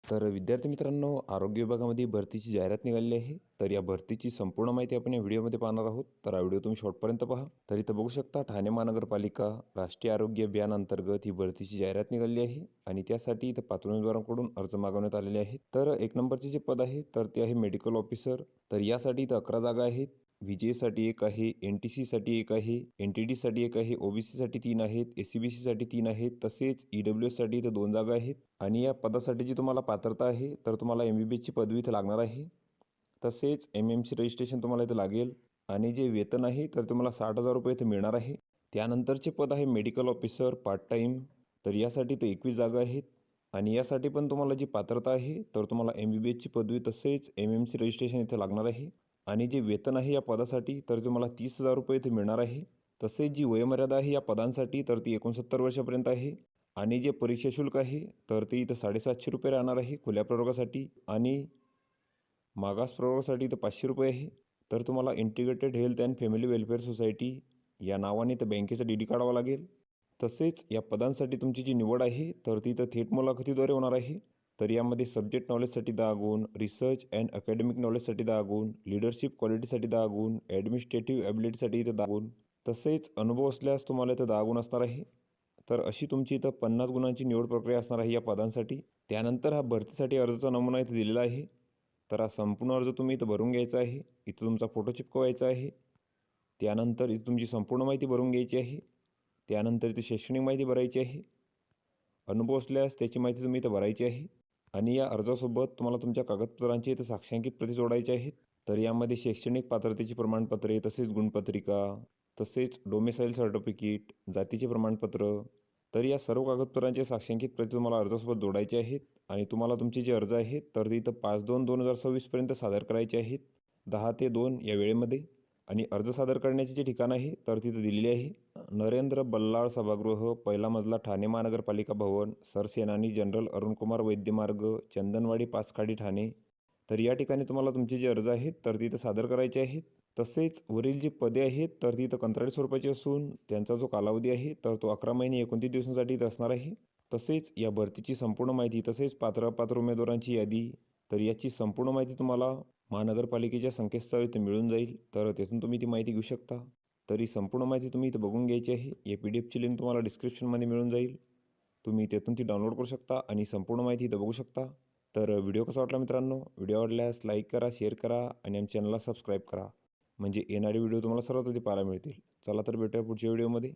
तर विद्यार्थी मित्रांनो, आरोग्य विभागामध्ये भरतीची जाहिरात निघालेली आहे. तर या भरतीची संपूर्ण माहिती आपण या व्हिडिओमध्ये पाहणार आहोत. तर हा व्हिडिओ तुम्ही शेवटपर्यंत पहा. तर इथं बघू शकता, ठाणे महानगरपालिका राष्ट्रीय आरोग्य अभियान अंतर्गत ही भरतीची जाहिरात निघालेली आहे आणि त्यासाठी इथं पात्र उमेदवारांकडून अर्ज मागवण्यात आलेले आहेत. तर एक नंबरचे जे पद आहे तर ते आहे मेडिकल ऑफिसर. तर यासाठी इथं 11 जागा आहेत. व्हीजेसाठी एक आहे, NTC साठी एक आहे, NTD साठी एक आहे, OBC साठी 3 आहेत, SCBC साठी 3 आहेत, तसेच EWS साठी इथं 2 जागा आहेत. आणि या पदासाठी जी तुम्हाला पात्रता आहे तर तुम्हाला MBBSची पदवी इथं लागणार आहे. तसेच MMC रजिस्ट्रेशन तुम्हाला इथं लागेल आणि जे वेतन आहे तर तुम्हाला 60,000 रुपये इथं मिळणार आहे. त्यानंतरचे पद आहे मेडिकल ऑफिसर पार्ट टाईम. तर यासाठी तर 21 जागा आहेत आणि यासाठी पण तुम्हाला जी पात्रता आहे तर तुम्हाला MBBSची पदवी तसेच MMC रजिस्ट्रेशन इथं लागणार आहे. आणि जे वेतन आहे या पदासाठी तर तुम्हाला 30,000 रुपये इथे मिळणार आहे. तसेच जी वयोमर्यादा आहे या पदांसाठी तर ती 69 वर्षापर्यंत आहे. आणि जे परीक्षा शुल्क आहे तर ते इथं 750 रुपये राहणार आहे खुल्या प्रवर्गासाठी आणि मागास प्रवर्गासाठी इथं 500 रुपये आहे. तर तुम्हाला integrated health and family welfare society या नावाने इथं बँकेचा DD काढावा लागेल. तसेच या पदांसाठी तुमची जी निवड आहे तर ती इथं थेट मुलाखतीद्वारे होणार आहे. तर यामध्ये सब्जेक्ट नॉलेजसाठी 10 गुण, रिसर्च अँड अकॅडमिक नॉलेजसाठी 10 गुण, लीडरशिप क्वालिटीसाठी 10 गुण, ॲडमिनिस्ट्रेटिव्ह ॲबिलिटीसाठी इथं 10 गुण, तसेच अनुभव असल्यास तुम्हाला इथं 10 गुण असणार आहे. तर अशी तुमची इथं 50 गुणांची निवड प्रक्रिया असणार आहे या पदांसाठी. त्यानंतर हा भरतीसाठी अर्जाचा नमुना इथं दिलेला आहे. तर हा संपूर्ण अर्ज तुम्ही इथं भरून घ्यायचा आहे. इथं तुमचा फोटो चिपकवायचा आहे. त्यानंतर इथं तुमची संपूर्ण माहिती भरून घ्यायची आहे. त्यानंतर इथे शैक्षणिक माहिती भरायची आहे. अनुभव असल्यास त्याची माहिती तुम्ही इथं भरायची आहे. आणि या अर्जासोबत तुम्हाला तुमच्या कागदपत्रांची इथं साक्षांकित प्रती जोडायची आहेत. तर यामध्ये शैक्षणिक पात्रतेची प्रमाणपत्रे, तसेच गुणपत्रिका, तसेच डोमेसाईल सर्टिफिकेट, जातीचे प्रमाणपत्र. तर या सर्व कागदपत्रांचे साक्षांकित प्रती तुम्हाला अर्जासोबत जोडायचे आहेत. आणि तुम्हाला तुमचे जे अर्ज आहेत तर ते इथं 5/2/2026 सादर करायचे आहेत, 10 ते 2 या वेळेमध्ये. आणि अर्ज सादर करण्याचे जे ठिकाण आहे तर तिथं दिलेले आहे, नरेंद्र बल्लाळ सभागृह, पहिला मजला, ठाणे महानगरपालिका भवन, सरसेनानी जनरल अरुणकुमार वैद्य मार्ग, चंदनवाडी, पाचखाडी, ठाणे. तर या ठिकाणी तुम्हाला तुमचे जे अर्ज आहेत तर तिथं सादर करायचे आहेत. तसेच वरील जी पदे आहेत तर तिथं कंत्राटी स्वरूपाची असून त्यांचा जो कालावधी आहे तर तो 11 महिने 29 दिवसांसाठी इथं असणार आहे. तसेच या भरतीची संपूर्ण माहिती तसेच पात्र उमेदवारांची यादी तर याची संपूर्ण माहिती तुम्हाला महानगरपालिकेच्या संकेतस्थळावर इथं मिळून जाईल. तर तेथून तुम्ही ती माहिती घेऊ शकता. तर ही संपूर्ण माहिती तुम्ही इथं बघून घ्यायची आहे. या PDFची लिंक तुम्हाला डिस्क्रिप्शनमध्ये मिळून जाईल. तुम्ही तेथून ती डाउनलोड करू शकता आणि संपूर्ण माहिती इथं बघू शकता. तर व्हिडिओ कसा वाटला मित्रांनो? व्हिडिओ आवडल्यास लाईक करा, शेअर करा आणि आमच्या चॅनलला सबस्क्राईब करा. म्हणजे येणारे व्हिडिओ तुम्हाला सर्वात आधी पाहायला मिळतील. चला तर भेटूया पुढच्या व्हिडिओमध्ये.